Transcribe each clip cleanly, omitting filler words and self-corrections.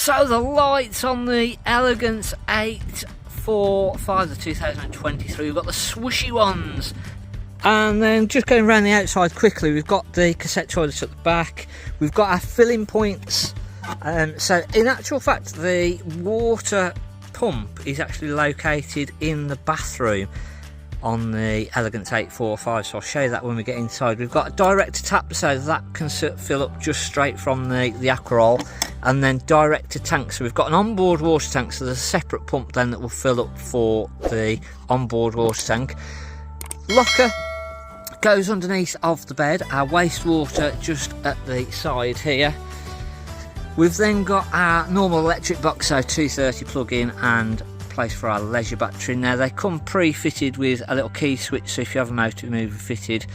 So the lights on the Elegance 845, the 2023, we've got the swooshy ones. And then just going around the outside quickly, we've got the cassette toilets at the back, we've got our filling points. So in actual fact, the water pump is actually located in the bathroom on the Elegance 845, so I'll show you that when we get inside. We've got a direct to tap, so that can fill up just straight from the Aquarol, and then direct to tank, so we've got an onboard water tank, so there's a separate pump then that will fill up for the onboard water tank. Locker goes underneath of the bed, our wastewater just at the side here. We've then got our normal electric box, so 230 plug-in and place for our leisure battery. Now they come pre-fitted with a little key switch, so if you have a motor mover fitted,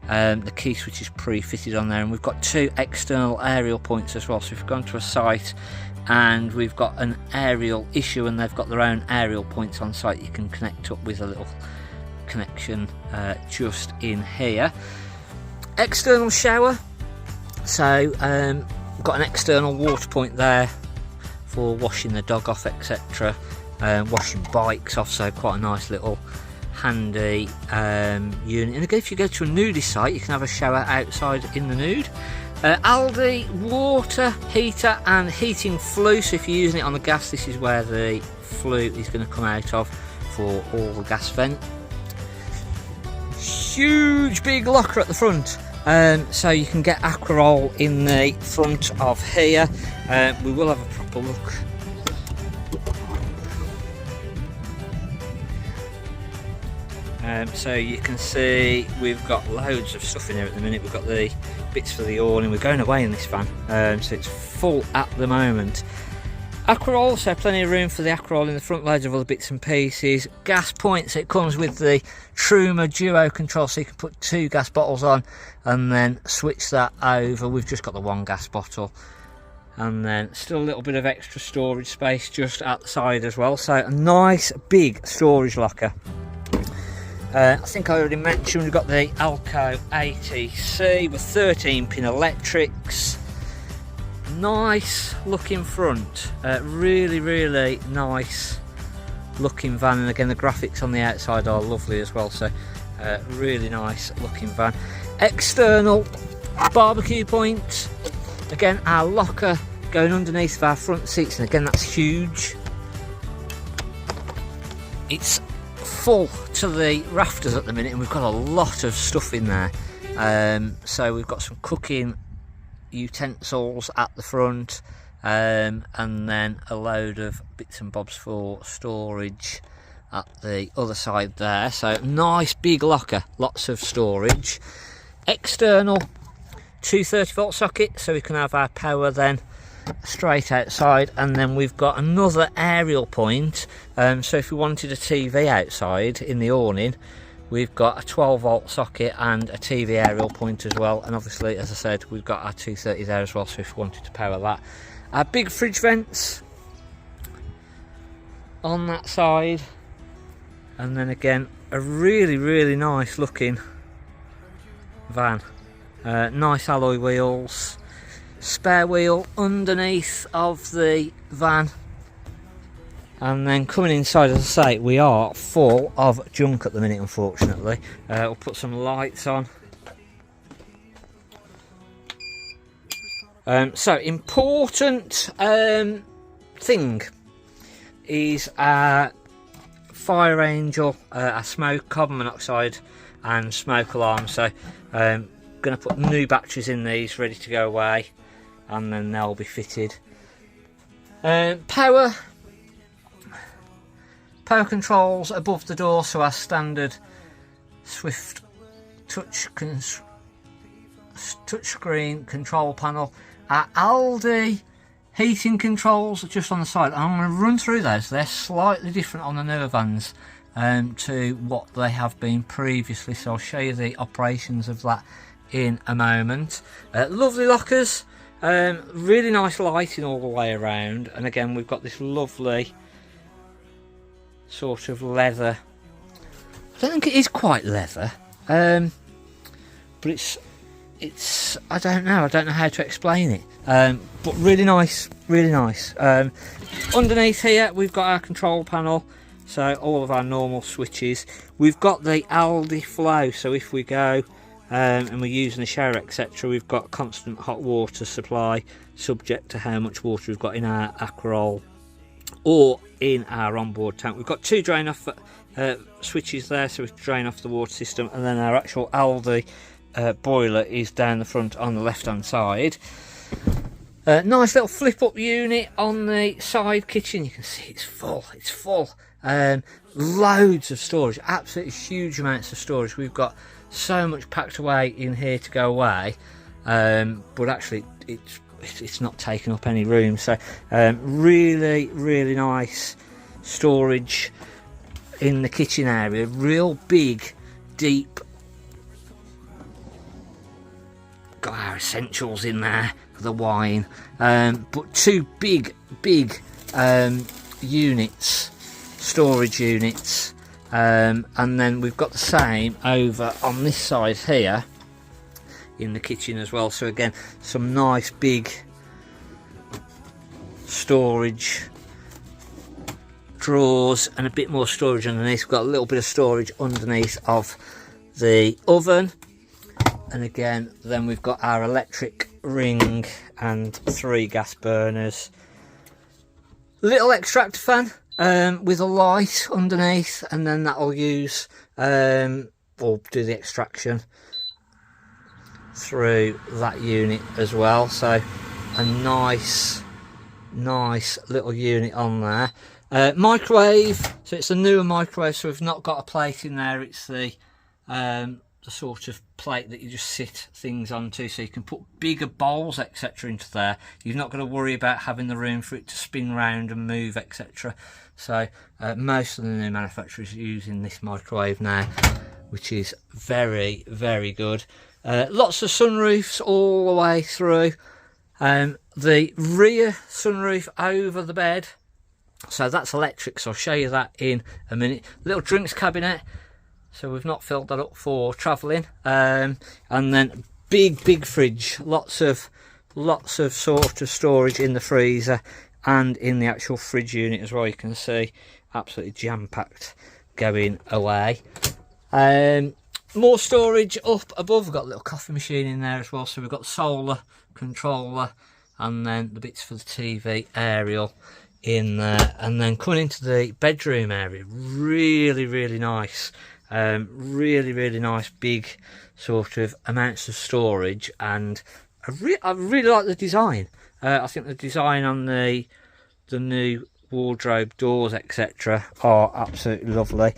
the key switch is pre-fitted on there. And we've got two external aerial points as well, so if you've gone to a site and we've got an aerial issue and they've got their own aerial points on site, you can connect up with a little connection just in here. External shower, so we've got an external water point there for washing the dog off, etc. Washing bikes off, so quite a nice little handy unit. And again, if you go to a nudist site, you can have a shower outside in the nude. Aldi water heater and heating flue, so if you're using it on the gas, this is where the flue is going to come out of for all the gas vent. Huge big locker at the front, so you can get Aquarol in the front of here. We will have a proper look. So you can see we've got loads of stuff in here at the minute. We've got the bits for the awning. We're going away in this van, so it's full at the moment. Aquarol, so plenty of room for the Aquarol in the front, loads of other bits and pieces. Gas points, it comes with the Truma Duo control, so you can put two gas bottles on and then switch that over. We've just got the one gas bottle, and then still a little bit of extra storage space just at the side as well, so a nice big storage locker. I think I already mentioned we've got the Alco ATC with 13-pin electrics. Nice looking front, really nice looking van, and again the graphics on the outside are lovely as well, so really nice looking van. External barbecue point, again our locker going underneath of our front seats, and again that's huge. It's full to the rafters at the minute, and we've got a lot of stuff in there. So we've got some cooking utensils at the front, and then a load of bits and bobs for storage at the other side there. So nice big locker, lots of storage. External 230-volt socket, so we can have our power then straight outside, and then we've got another aerial point, so if we wanted a TV outside in the awning, we've got a 12-volt socket and a TV aerial point as well. And obviously, as I said, we've got our 230 there as well, so if we wanted to power that. Our big fridge vents on that side, and then again a really nice looking van. Nice alloy wheels, spare wheel underneath of the van, and then coming inside, as I say, we are full of junk at the minute, unfortunately. We'll put some lights on. So important thing is our fire angel, our smoke, carbon monoxide and smoke alarm. So going to put new batteries in these ready to go away, and then they'll be fitted. Power controls above the door, so our standard Swift touchscreen control panel. Our Aldi heating controls just on the side. I'm going to run through those. They're slightly different on the newer vans to what they have been previously, so I'll show you the operations of that in a moment. Lovely lockers, really nice lighting all the way around, and again we've got this lovely sort of leather. I don't think it is quite leather, but it's I don't know how to explain it. but really nice, really nice. Underneath here we've got our control panel, so all of our normal switches. We've got the Aldi flow, so if we go and we're using the shower etc, we've got constant hot water supply subject to how much water we've got in our Aquarol or in our onboard tank. We've got two drain off switches there, so we can drain off the water system, and then our actual Aldi boiler is down the front on the left hand side. Nice little flip up unit on the side kitchen. You can see it's full, it's full. Loads of storage, absolutely huge amounts of storage. We've got so much packed away in here to go away, but actually it's not taking up any room. So really, really nice storage in the kitchen area. Real big, deep. Got our essentials in there for the wine, but two big units, storage units, and then we've got the same over on this side here in the kitchen as well. So again, some nice big storage drawers and a bit more storage underneath. We've got a little bit of storage underneath of the oven, and again then we've got our electric ring and 3 gas burners. Little extractor fan with a light underneath, and then that'll use or do the extraction through that unit as well. So a nice little unit on there. Microwave, so it's a newer microwave, so we've not got a plate in there. It's the sort of plate that you just sit things onto, so you can put bigger bowls etc into there. You're not going to worry about having the room for it to spin round and move etc. So most of the new manufacturers are using this microwave now, which is very, very good. Lots of sunroofs all the way through. The rear sunroof over the bed, so that's electric, so I'll show you that in a minute. Little drinks cabinet, so we've not filled that up for travelling, and then big fridge, lots of sort of storage in the freezer and in the actual fridge unit as well. You can see absolutely jam-packed going away. More storage up above. We've got a little coffee machine in there as well, so we've got solar controller, and then the bits for the TV aerial in there. And then coming into the bedroom area, really nice. Really nice big sort of amounts of storage, and I really like the design. I think the design on the new wardrobe doors etc are absolutely lovely.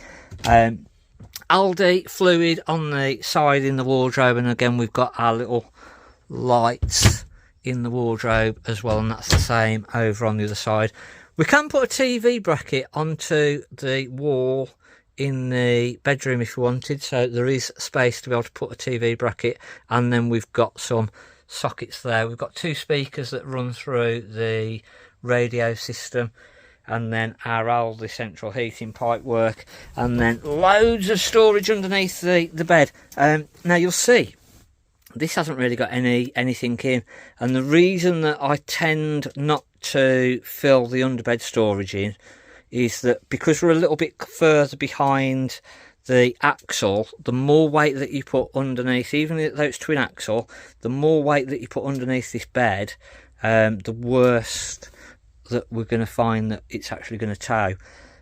Aldi fluid on the side in the wardrobe, and again we've got our little lights in the wardrobe as well, and that's the same over on the other side. We can put a TV bracket onto the wall in the bedroom if we wanted, so there is space to be able to put a TV bracket, and then we've got some sockets there. We've got 2 speakers that run through the radio system, and then our Aldi central heating pipe work, and then loads of storage underneath the bed. Now you'll see this hasn't really got anything in, and the reason that I tend not to fill the underbed storage in is that because we're a little bit further behind the axle, the more weight that you put underneath, even though it's twin axle, the more weight that you put underneath this bed, the worse that we're going to find that it's actually going to tow.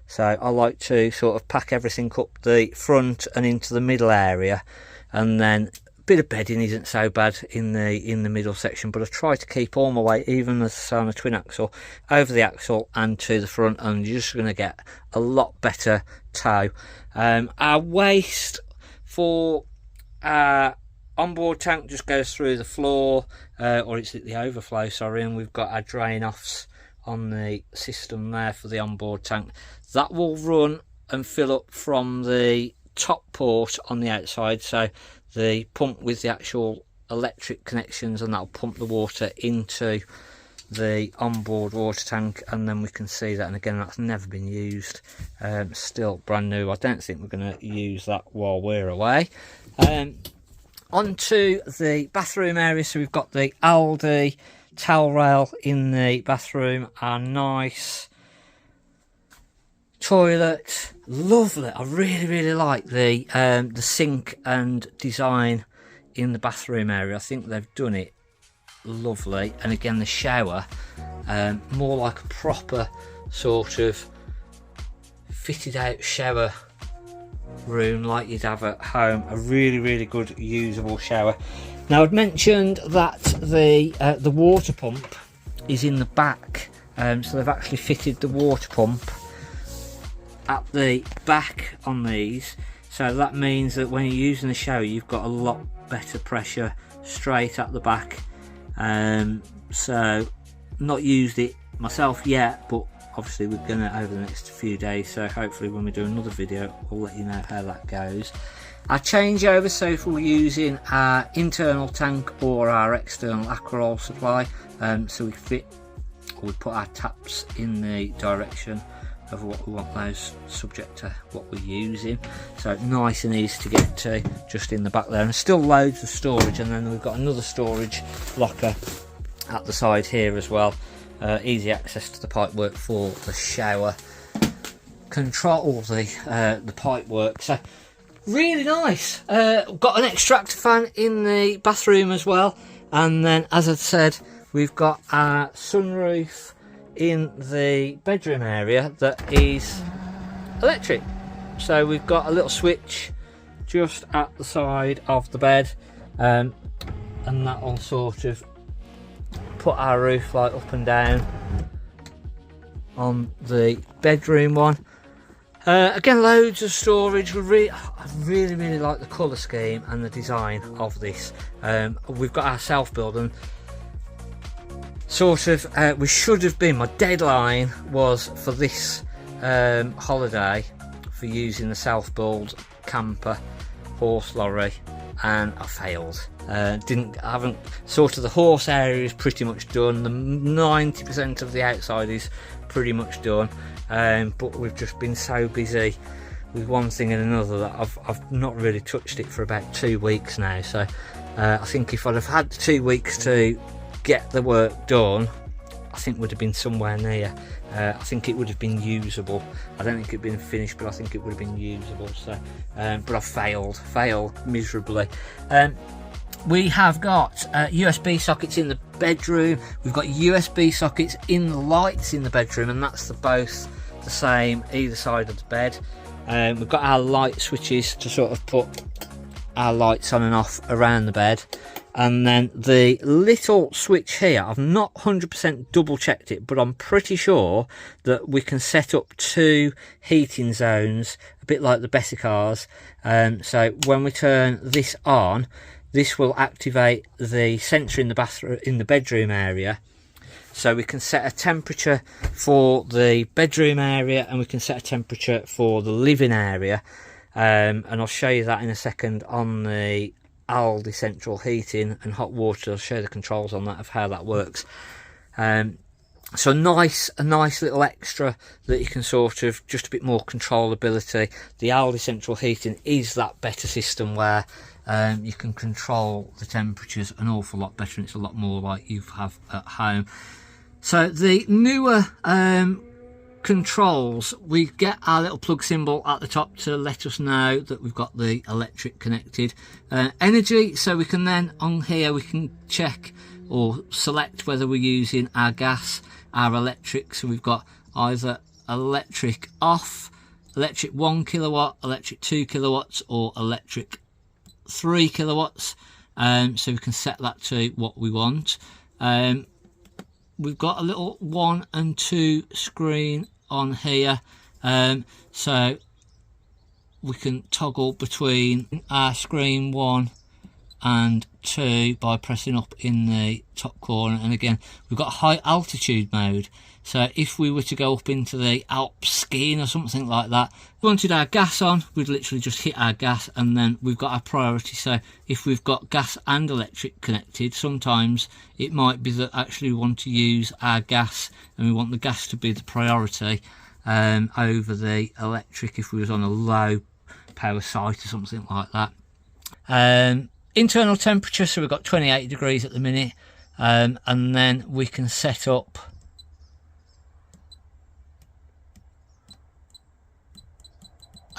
So I like to sort of pack everything up the front and into the middle area, and then a bit of bedding isn't so bad in the middle section, but I try to keep all my weight, even as on a twin axle, over the axle and to the front, and you're just going to get a lot better tow. Our waste for our onboard tank just goes through the floor, or it's at the overflow, sorry, and we've got our drain offs on the system there for the onboard tank. That will run and fill up from the top port on the outside, so the pump with the actual electric connections, and that'll pump the water into the onboard water tank, and then we can see that. And again, that's never been used, still brand new. I don't think we're going to use that while we're away. Onto the bathroom area, so we've got the Aldi towel rail in the bathroom, our nice toilet, lovely. I really like the sink and design in the bathroom area. I think they've done it lovely. And again, the shower, more like a proper sort of fitted out shower room like you'd have at home. A really good usable shower. Now, I'd mentioned that the water pump is in the back, so they've actually fitted the water pump at the back on these, so that means that when you're using the shower you've got a lot better pressure straight at the back. So not used it myself yet, but obviously we're gonna over the next few days, so hopefully when we do another video we'll let you know how that goes. Our changeover, so if we're using our internal tank or our external aqua supply, so we put our taps in the direction of what we want those, subject to what we're using. So nice and easy to get to, just in the back there, and still loads of storage. And then we've got another storage locker at the side here as well. Easy access to the pipework for the shower, control the pipework. So really nice. Got an extractor fan in the bathroom as well, and then as I said, we've got our sunroof in the bedroom area that is electric. So we've got a little switch just at the side of the bed, and that will sort of put our roof light up and down on the bedroom one. Again, loads of storage. I really like the colour scheme and the design of this. We've got our self-build, and sort of we should have been, my deadline was for this holiday for using the self-build camper horse lorry, and I failed. Haven't sort of, the horse area is pretty much done, the 90% of the outside is pretty much done, but we've just been so busy with one thing and another that I've not really touched it for about 2 weeks now. So I think if I'd have had 2 weeks to get the work done, I think would have been somewhere near. I think it would have been usable. I don't think it'd been finished, but I think it would have been usable. So, but I failed miserably. We have got USB sockets in the bedroom. We've got USB sockets in the lights in the bedroom, and that's both the same either side of the bed. We've got our light switches to sort of put our lights on and off around the bed. And then the little switch here, I've not 100% double checked it, but I'm pretty sure that we can set up 2 heating zones, a bit like the Bessie cars. So when we turn this on, this will activate the sensor in the bathroom, in the bedroom area. So we can set a temperature for the bedroom area, and we can set a temperature for the living area. And I'll show you that in a second on the Aldi central heating and hot water. I'll show you the controls on that, of how that works. So a nice little extra that you can sort of, just a bit more controllability. The Aldi central heating is that better system where you can control the temperatures an awful lot better, and it's a lot more like you have at home. So the newer controls, we get our little plug symbol at the top to let us know that we've got the electric connected. Energy, so we can then, on here, we can check or select whether we're using our gas, our electric. So we've got either electric off, electric 1 kilowatt, electric 2 kilowatts, or electric 3 kilowatts. So we can set that to what we want. We've got a little 1 and 2 screen on here, so we can toggle between our screen 1 and 2 by pressing up in the top corner. And again, we've got high altitude mode, so if we were to go up into the Alps skiing or something like that, if we wanted our gas on, we'd literally just hit our gas, and then we've got our priority. So if we've got gas and electric connected, sometimes it might be that actually we want to use our gas, and we want the gas to be the priority over the electric if we was on a low power site or something like that. Internal temperature, so we've got 28 degrees at the minute. and then we can set up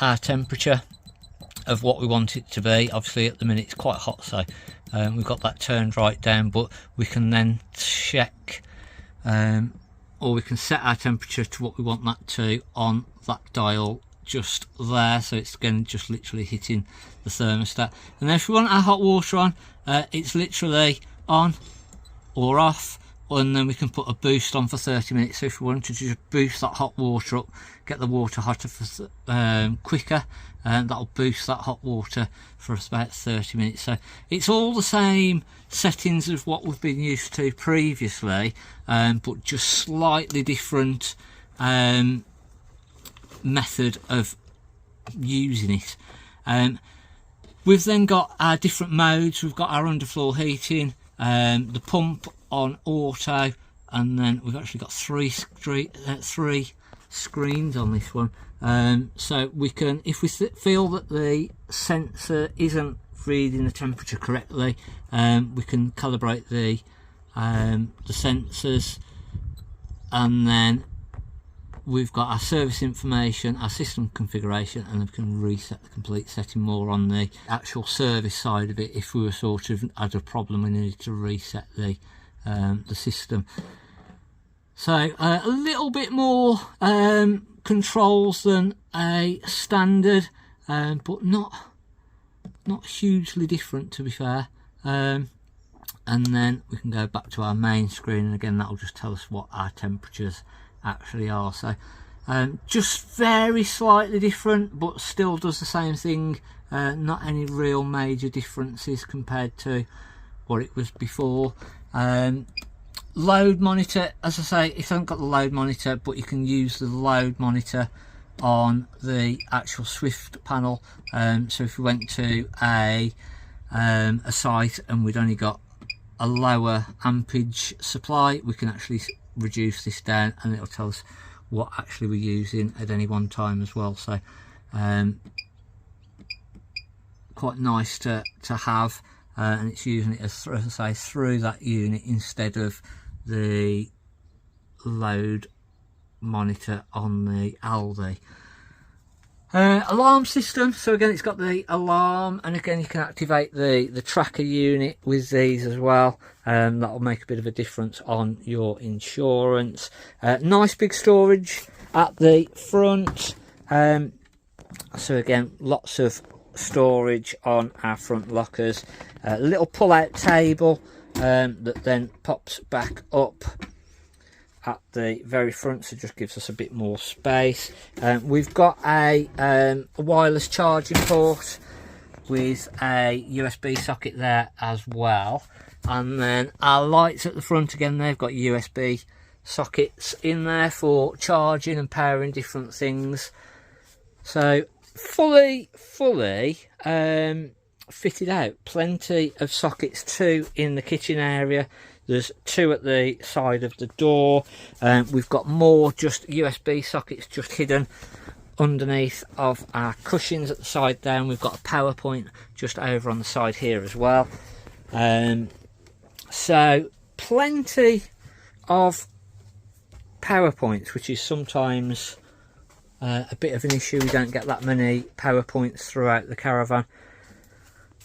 our temperature of what we want it to be. Obviously at the minute it's quite hot, so we've got that turned right down, but we can then check or we can set our temperature to what we want that to on that dial just there, so it's again just literally hitting the thermostat. And then if we want our hot water on, it's literally on or off, and then we can put a boost on for 30 minutes. So if we wanted to just boost that hot water up, get the water hotter for quicker, and that'll boost that hot water for about 30 minutes. So it's all the same settings as what we've been used to previously, but just slightly different method of using it. We've then got our different modes. We've got our underfloor heating, the pump on auto, and then we've actually got three screens on this one. So we can, if we feel that the sensor isn't reading the temperature correctly, we can calibrate the sensors, and then we've got our service information, our system configuration, and then we can reset the complete setting more on the actual service side of it. If we were sort of had a problem, we needed to reset the system. So a little bit more controls than a standard, but not hugely different, to be fair. And then we can go back to our main screen, and again that'll just tell us what our temperatures actually are. So just very slightly different, but still does the same thing. Not any real major differences compared to what it was before. Load monitor, as I say, it hasn't got the load monitor, but you can use the load monitor on the actual Swift panel. So if we went to a site and we'd only got a lower ampage supply, we can actually reduce this down, and it'll tell us what actually we're using at any one time as well. So quite nice to have, and it's using it as I say through that unit instead of the load monitor on the Aldi. Alarm system, so again it's got the alarm, and again you can activate the tracker unit with these as well. That'll make a bit of a difference on your insurance. Nice big storage at the front, so again lots of storage on our front lockers. A little pull out table that then pops back up at the very front, so just gives us a bit more space. We've got a wireless charging port with a USB socket there as well, and then our lights at the front, again they've got USB sockets in there for charging and powering different things. So fully fitted out. Plenty of sockets too in the kitchen area. There's two at the side of the door. We've got more just USB sockets just hidden underneath of our cushions at the side there, and we've got a power point just over on the side here as well. So plenty of power points, which is sometimes a bit of an issue. We don't get that many power points throughout the caravan,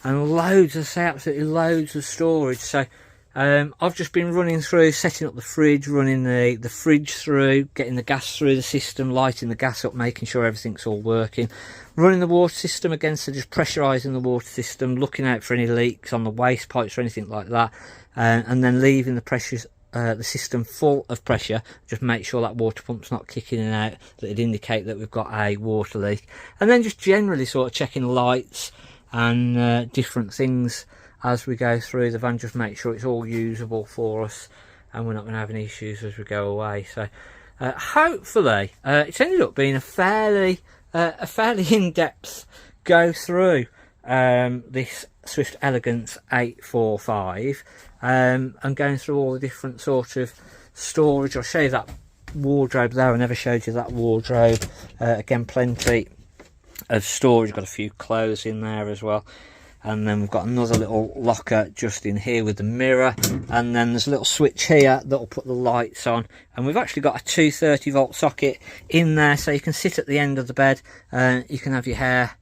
and loads, I say absolutely loads of storage. So I've just been running through, setting up the fridge, running the fridge through, getting the gas through the system, lighting the gas up, making sure everything's all working, running the water system again, so just pressurising the water system, looking out for any leaks on the waste pipes or anything like that, and then leaving the system full of pressure. Just make sure that water pump's not kicking in and out, that it'd indicate that we've got a water leak. And then just generally sort of checking lights and different things as we go through the van, just make sure it's all usable for us and we're not going to have any issues as we go away. So hopefully it's ended up being a fairly in-depth go through this Swift Elegance 845, and going through all the different sort of storage. I'll show you that wardrobe there. I never showed you that wardrobe. Again, plenty of storage. Got a few clothes in there as well. and then we've got another little locker just in here with the mirror, and then there's a little switch here that'll put the lights on, and we've actually got a 230 volt socket in there, so you can sit at the end of the bed, you can have your hair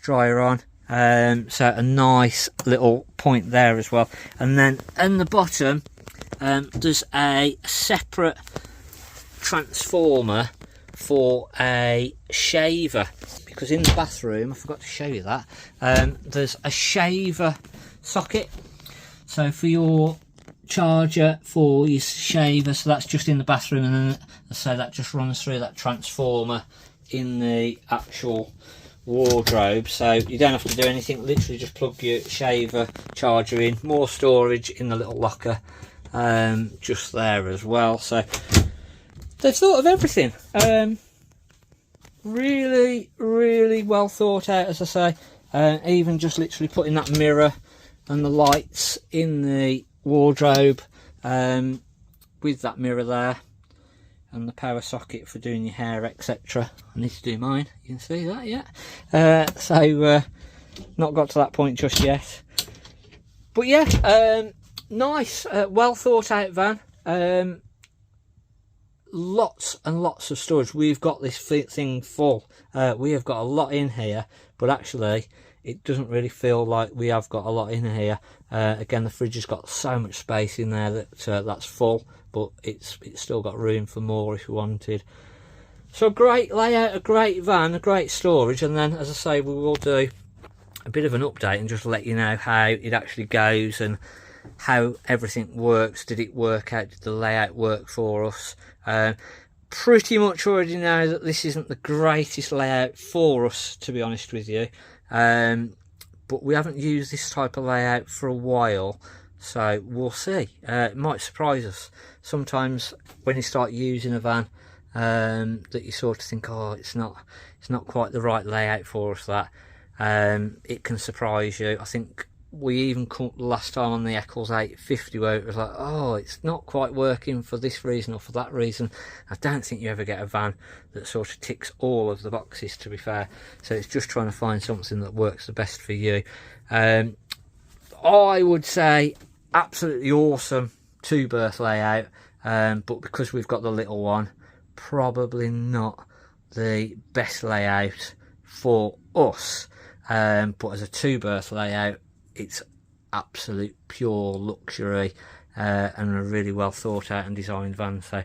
dryer on, so a nice little point there as well. And then in the bottom there's a separate transformer for a shaver, because in the bathroom, I forgot to show you that, there's a shaver socket, so for your charger for your shaver, so that's just in the bathroom, and then so that just runs through that transformer in the actual wardrobe, so you don't have to do anything, literally just plug your shaver charger in. More storage in the little locker just there as well, so they've thought of everything. Really well thought out, as I say. Even just literally putting that mirror and the lights in the wardrobe with that mirror there, and the power socket for doing your hair, etc. I need to do mine, you can see that, yeah. So not got to that point just yet, but yeah, nice, well thought out van. Lots and lots of storage. We've got this thing full. We have got a lot in here, but actually it doesn't really feel like we have got a lot in here. Again, the fridge has got so much space in there that that's full, but it's still got room for more if you wanted. So a great layout, a great van, a great storage. And then, as I say, we will do a bit of an update and just let you know how it actually goes and how everything works. Did it work out? Did the layout work for us? Pretty much already know that this isn't the greatest layout for us, to be honest with you, but we haven't used this type of layout for a while, so we'll see. It might surprise us sometimes when you start using a van, that you sort of think, oh, it's not quite the right layout for us. That it can surprise you. I think we even caught last time on the Eccles 850 where it was like, oh, it's not quite working for this reason or for that reason. I don't think you ever get a van that sort of ticks all of the boxes, to be fair, so it's just trying to find something that works the best for you. I would say absolutely awesome 2-berth layout, but because we've got the little one, probably not the best layout for us, but as a 2-berth layout, it's absolute pure luxury, and a really well thought out and designed van. So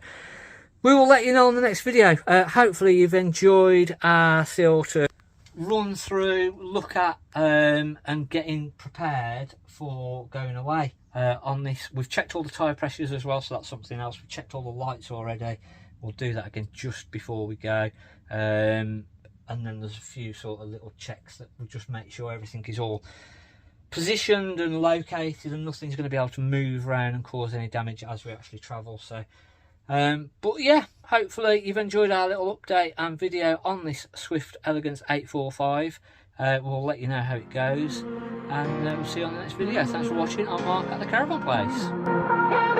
we will let you know in the next video. Hopefully you've enjoyed our sort of run through, look at, and getting prepared for going away on this. We've checked all the tyre pressures as well, so that's something else. We've checked all the lights already. We'll do that again just before we go, and then there's a few sort of little checks that will just make sure everything is all positioned and located and nothing's going to be able to move around and cause any damage as we actually travel. So but yeah, hopefully you've enjoyed our little update and video on this Swift Elegance 845. We'll let you know how it goes, and we'll see you on the next video. Thanks for watching. I'm Mark at the Caravan Place.